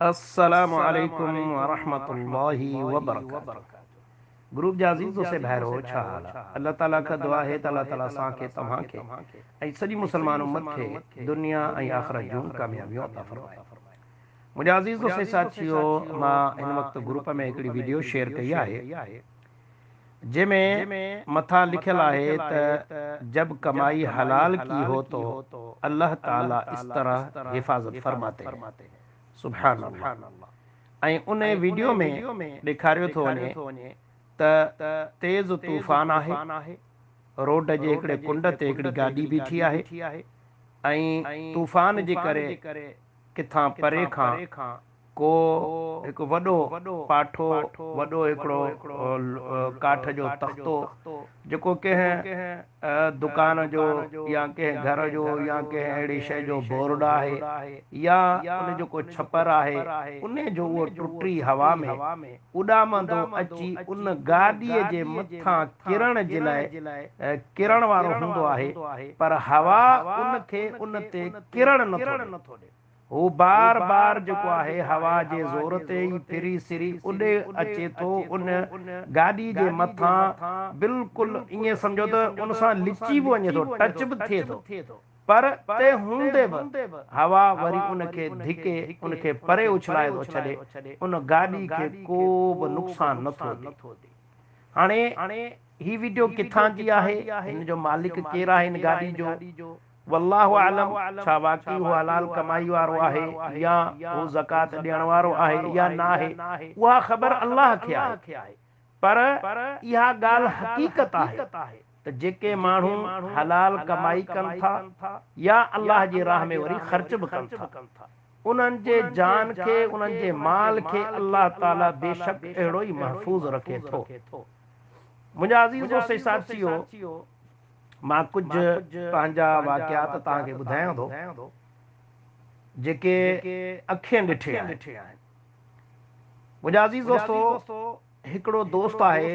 अस्सलामु अलैकुम वरहमतुल्लाहि वबरकातुह। ग्रुप जा अज़ीज़ दोस्त भाइरो छा हाल आहे? अल्लाह ताला खां दुआ है त अल्लाह ताला असांखे तव्हांखे ऐं सॼी मुस्लमान उम्मत खे दुनिया ऐं आख़िरत जूं कामयाबियूं अता फ़रमाए। मुंहिंजा अज़ीज़ दोस्त साथियो, मां हिन वक़्तु ग्रुप में हिकिड़ी वीडियो शेयर कई आहे जंहिंमें मथां लिखियलु आहे त जब कमाई हलाल की हो तो अल्लाह ताला इस तरह हिफ़ाज़त फरमाते हैं। सुभान अल्लाह। ऐं उन वीडियो में ॾेखारियो थो वञे त तेज़ तूफ़ान आहे, रोड जे हिकिड़े कुंड ते हिकिड़ी गाॾी बीठी आहे ऐं तूफ़ान जे करे किथां परे खां को हिकु वॾो पाठो, वॾो हिकिड़ो काठ जो तख़्तो जेको कंहिं दुकान जो या कंहिं घर जो या कंहिं अहिड़ी शइ जो बोर्ड आहे या उन जो को छपर आहे, उन जो उहो टुटी हवा में उॾामंदो अची उन गाॾीअ जे मथां किरण जे लाइ किरण वारो हूंदो आहे, पर हवा उनखे उन ते किरण नथो ॾे। हू बार बार जेको आहे हवा जे ज़ोर ते ई फिरी सिरी उॾे अचे थो उन गाॾी जे मथां, बिल्कुलु ईअं सम्झो त उन सां लिची बि वञे थो, टच बि थिए थो, पर तंहिं हूंदे बि हवा वरी उनखे धिके उनखे परे उछलाए थो छॾे, उन गाॾी खे को बि नुक़सानु नथो ॾे। हाणे ही वीडियो किथां जी आहे, हिन जो मालिक केरु आहे हिन गाॾी जो, वल्लाहु आलम, छा वाक़ई हू हलाल कमाई वारो आहे या हू ज़कात ॾियण वारो आहे या न आहे, उहा ख़बर अल्लाह खे आहे। पर इहा ॻाल्हि हक़ीक़त आहे त जेके माण्हू हलाल कमाई कनि था या अल्लाह जी राह में वरी ख़र्च बि कनि था, उन्हनि जे जान खे, उन्हनि जे माल खे अल्लाह ताला बेशक अहिड़ो ई महफ़ूज़ रखे थो। मुंहिंजा अज़ीज़ दोस्त साथियो, मां कुझु पंहिंजा वाक़ियात तव्हांखे ॿुधायां थो जेके अखियुनि ॾिठे आहिनि। मुंहिंजा अज़ीज़ दोस्तो, हिकिड़ो दोस्त आहे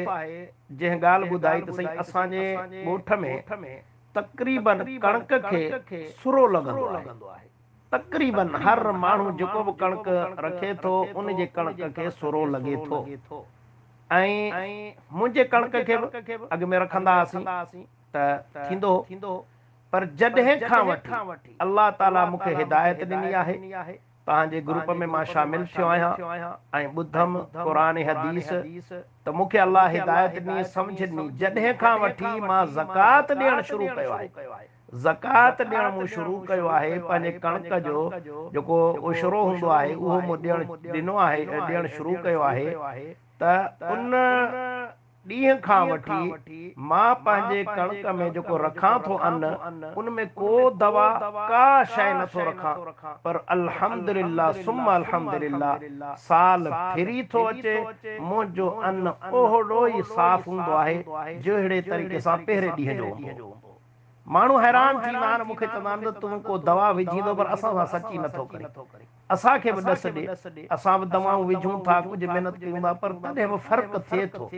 जंहिं ॻाल्हि ॿुधाई त सही, असांजे ॻोठ में तक़रीबन कणिक खे सुरो लॻंदो आहे। तक़रीबन हर माण्हू जेको बि कणिक रखे थो उन जे कणिक खे सुरो लॻे थो। ऐं मुंहिंजे कणिक खे बि अॻ में रखंदा हुआसीं त थींदो हो, पर जॾहिं खां वठी अल्लाह ताला मूंखे हिदायत ॾिनी आहे, तव्हांजे ग्रुप में मां शामिल थियो आहियां ऐं ॿुधमि क़ुरान हदीस, त मूंखे अल्लाह हिदायत ॾिनी, सम्झ ॾिनी, जॾहिं खां वठी मां ज़कात ॾियणु शुरू कयो आहे। ज़कात ॾियणु मूं शुरू कयो आहे, पंहिंजे कणिक जो जेको उशरो हूंदो आहे उहो मूं ॾियणु ॾिनो आहे, ॾियणु शुरू कयो आहे, त उन ॾींहं खां वठी मां पंहिंजे कणिक में जेको रखां थो अन्न, उन में को दवा का शइ नथो रखां, पर अल्हम्दुलिल्लाह सुम्मा अल्हम्दुलिल्लाह साल फिरी थो अचे, मुंहिंजो अन्न ओहिड़ो ई साफ़ हूंदो आहे जहिड़े तरीक़े सां पहिरें ॾींहं जो हूंदो हो। माण्हू हैरान थींदा आहिनि, मूंखे चवंदा आहिनि त तूं को दवा विझींदो, पर असां सां सची नथो करे, असांखे बि ॾस ॾे, असां बि दवाऊं विझूं था, कुझु महिनत कयूं था, पर तॾहिं बि फ़र्क़ु थिए थो।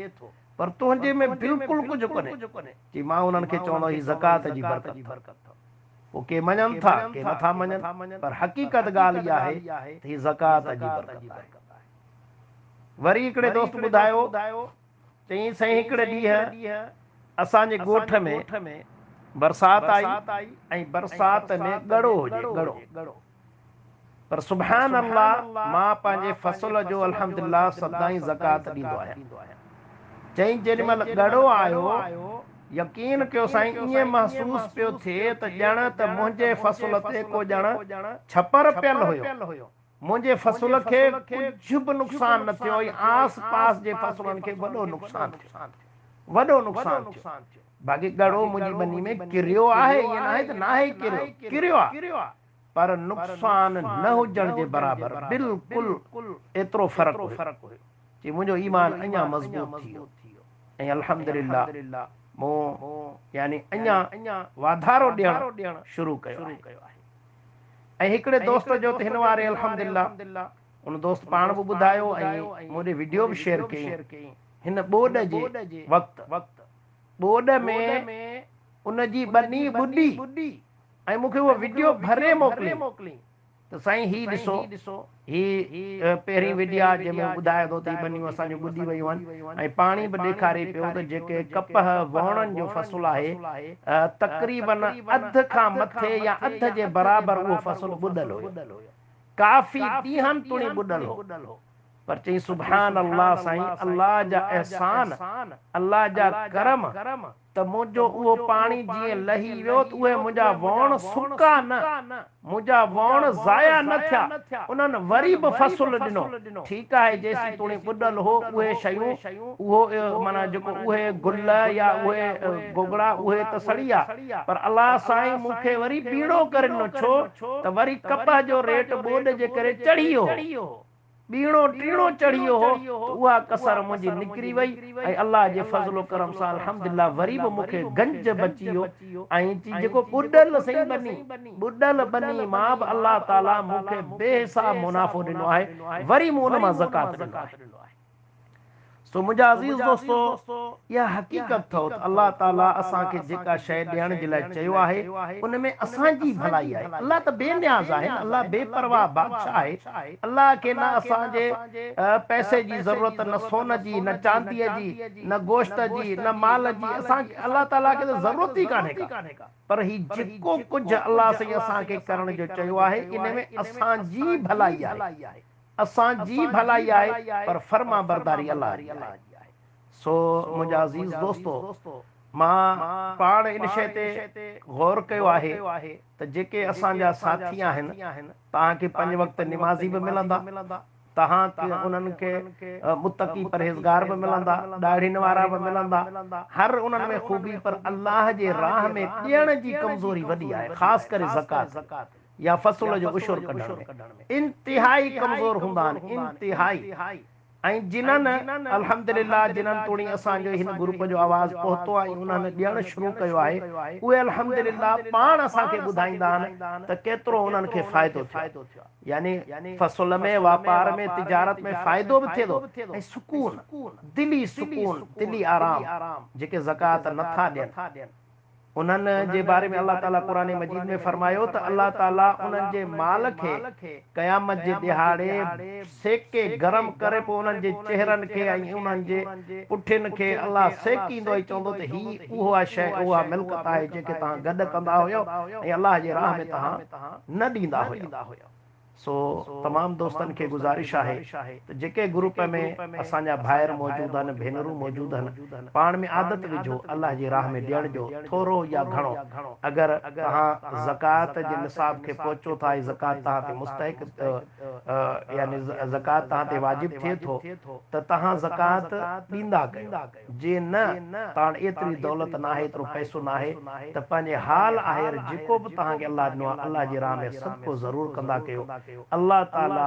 पर तुंहिंजे में बिल्कुलु कुझु कोन्हे कि मां उन्हनि खे चवंदो ही ज़कात जी बरकत अथव। पोइ के मञनि था, के नथा मञनि, पर हक़ीक़त ॻाल्हि इहा आहे त ही ज़कात जी बरकत आहे। वरी हिकिड़े दोस्त ॿुधायो, चई साईं हिकिड़े ॾींहुं असांजे ॻोठ में बरसाति आई ऐं बरसाति में ॻड़ो हुजे, ॻड़ो, पर सुभान अल्लाह, मां पंहिंजे फसल जो अल्हम्दुलिल्लाह सदाईं ज़कात ॾींदो आहियां। चई जेॾी महिल ॻड़ो आयो, यकीन कयो साईं, ईअं महसूस पियो थिए त ॼण त मुंहिंजे फसल ते को ॼण छपर पियल हुयो। मुंहिंजे फसल खे कुझु बि नुक़सानु न थियो, आस पास जे फसलनि खे वॾो नुक़सानु थियो, वॾो नुक़सानु थियो। बाक़ी ॻड़ो मुंहिंजी ॿनी में किरियो आहे, ईअं न आहे त न आहे किरियो, किरियो आहे, पर नुक़सान न हुजण जे बराबरि बिल्कुलु एतिरो फ़र्क़ु हुयो कि मुंहिंजो ईमान अञा मज़बूत थी वियो ऐं अल्हम्दुलिल्लाह मूं यानी अञा वाधारो ॾियणु शुरू कयो आहे। ऐं हिकिड़े दोस्त जो त हिन वारे अल्हम्दुलिल्लाह, उन दोस्त पाण बि ॿुधायो ऐं मुंहिंजे वीडियो बि शेयर कई, हिन ॿोॾ जे वक़्तु ॿोॾ में उनजी ॿनी ॿुॾी ऐं मूंखे उहा वीडियो भरे मोकिली, त त साईं ही ॾिसो ही पहिरीं विडिया जंहिंमें ॿुधाए थो त बनियूं असांजूं ॿुधी वियूं आहिनि ऐं पाणी बि ॾेखारे पियो त जेके कपह वहणनि जो फ़सुलु आहे तक़रीबन अध खां मथे या अध जे बराबरि उहो फ़सुलु ॿुॾल हुयो, काफ़ी ॾींहंनि तुणी ॿुॾल हो। पर चई सुभान अल्लाह साईं, अल्लाह जा एहसान, अल्लाह जा करम, त मुंहिंजो उहो पाणी जीअं लही वियो त उहे मुंहिंजा वण सुका न, मुंहिंजा वण ज़ाया न थिया, उन्हनि वरी बि फ़सुलु ॾिनो। ठीकु आहे जेसीं तुणी ॿुॾल हो उहे शयूं, उहो माना जेको उहे गुल या उहे गोगड़ा उहे त सड़ी विया, पर अल्लाह साईं मूंखे वरी बीणो करे ॾिनो। छो त वरी कपह जो रेट ॿोॾ जे करे चढ़ी वियो, बीणो टीणो चढ़ी वियो हो, त उहा कसर मुंहिंजी निकिरी वई ऐं अल्लाह जे फज़लो करम सां अल्हम्दुलिल्लाह वरी बि मूंखे गंज बची वियो। ऐं जेको ॿुॾल सही बनी, ॿुॾल बनी मां बि अल्लाह ताला मूंखे बेहिसाब मुनाफ़ो ॾिनो आहे, वरी मूं उन मां ज़कात ॾिनो आहे। सो मुंहिंजा अज़ीज़ दोस्तो, इहा हक़ीक़त अथव त अल्लाह ताला असांखे जेका शइ ॾियण जे लाइ चयो आहे उन में असांजी भलाई आहे। अल्लाह त बेनियाज़ आहे, अल्लाह बेपरवाह बादशाह आहे। अल्लाह खे न असांजे पैसे जी ज़रूरत, न सोन जी, न चांदीअ जी, न गोश्त जी, न माल जी, असांखे अल्लाह ताला खे त ज़रूरत ई कान्हे का। पर ही जेको कुझु अल्लाह साईं असांखे करण जो चयो आहे इन में असांजी भलाई आहे, असांजी भलाई आहे, पर फर्मा बरदारी अल्लाह जी आहे। सो मुंहिंजा अज़ीज़ दोस्तो, मां पाण इन शइ ते गौर कयो आहे त जेके असांजा साथी आहिनि, तव्हांखे 5 वक़्त निमाज़ी बि मिलंदा, तव्हां उन्हनि खे मुतक़ी परहेज़गार बि मिलंदा, ॾाढ़िन वारा बि मिलंदा, हर उन्हनि में ख़ूबी, पर अल्लाह जे राह में ॾियण जी कमज़ोरी वॾी आहे, ख़ासि करे ज़कात या फ़सुल जो उशुर कढण में इंतिहाई कमज़ोर हूंदा आहिनि, इंतिहाई। ऐं जिन्हनि अल्हम्दुलिल्लाह जिन्हनि तोणी असांजो हिन ग्रुप जो आवाज़ पहुतो आहे, उन्हनि ॾियणु शुरू कयो आहे, उहे अल्हम्दुलिल्लाह पाण असांखे ॿुधाईंदा आहिनि त केतिरो उन्हनि खे फ़ाइदो थियो, यानी फ़सुल में, वापार में, तिजारत में फ़ाइदो बि थिए थो ऐं सुकून, दिली सुकून, दिली आराम, जेके ज़कात नथा ॾियनि उन्हनि जे बारे में अल्लाह ताला क़ुरान मजीद में फरमायो त अल्लाह ताला उन्हनि जे माल खे क़यामत जे ॾिहाड़े सेके गरम करे पोइ उन्हनि जे चेहरनि खे ऐं उन्हनि जे पुठियुनि खे अल्लाह सेकींदो ऐं चवंदो त ही उहा शइ, उहा मिल्कत आहे जेके तव्हां गॾु कंदा हुयो ऐं अल्लाह जे राह में तव्हां न ॾींदा हुयो। सो तमाम दोस्तनि खे गुज़ारिश आहे त जेके ग्रुप में असांजा भाइर मौजूद आहिनि, भेनरूं मौजूद आहिनि, पाण में आदत विझो अल्लाह जी राह में ॾियण जो, थोरो या घणो। अगर तव्हां ज़कात जे निसाब खे पहुचो था, ज़कात तव्हां ते मुस्तहिक, यानी ज़कात तव्हां ते वाजिब थिए थो, त तव्हां ज़कात ॾींदा कयो। जे न तव्हां एतिरी दौलत न आहे, एतिरो पैसो न आहे, त पंहिंजे हाल आहे जेको बि तव्हांखे अल्लाह ॾिनो आहे, अल्लाह जी राह में सदको ज़रूरु कंदा कयो। अल्लाह ताला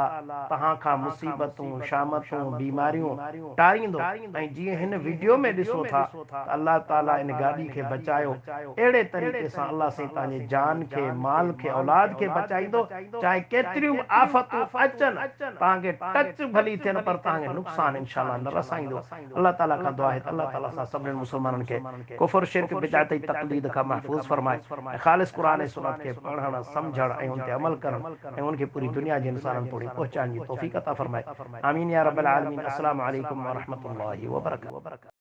तव्हां खां मुसीबतूं, शामतूं, बीमारियूं टारींदो। ऐं जीअं हिन वीडियो में ॾिसो था त अल्लाह ताला इन गाॾी खे बचायो, अहिड़े तरीक़े सां अल्लाह साईं तव्हांजे जान खे, माल खे, औलाद खे बचाईंदो। चाहे केतिरियूं बि आफ़तूं अचनि, तव्हांखे टच भली थियनि, पर तव्हांखे नुक़सान इंशाअल्लाह न रसाईंदो। अल्लाह ताला खां दुआ आहे त अल्लाह ताला सां सभिनी मुस्लमाननि खे कुफ़र, शिरक, बिदअत ऐं तक़लीद खां महफ़ूज़ फरमाए ऐं ख़ालिस क़ुरान ऐं सुन्नत खे पढ़ण, समझण ऐं उन ते अमल करण ऐं उनखे पूरी दुनिया जे इंसाननि तोड़ी पहुचाइण जी तौफ़ीक़ अता फरमाए। आमीन या रब्बल आलमीन। अस्सलामु अलैकुम व रहमतुल्लाहि व बरकातहू।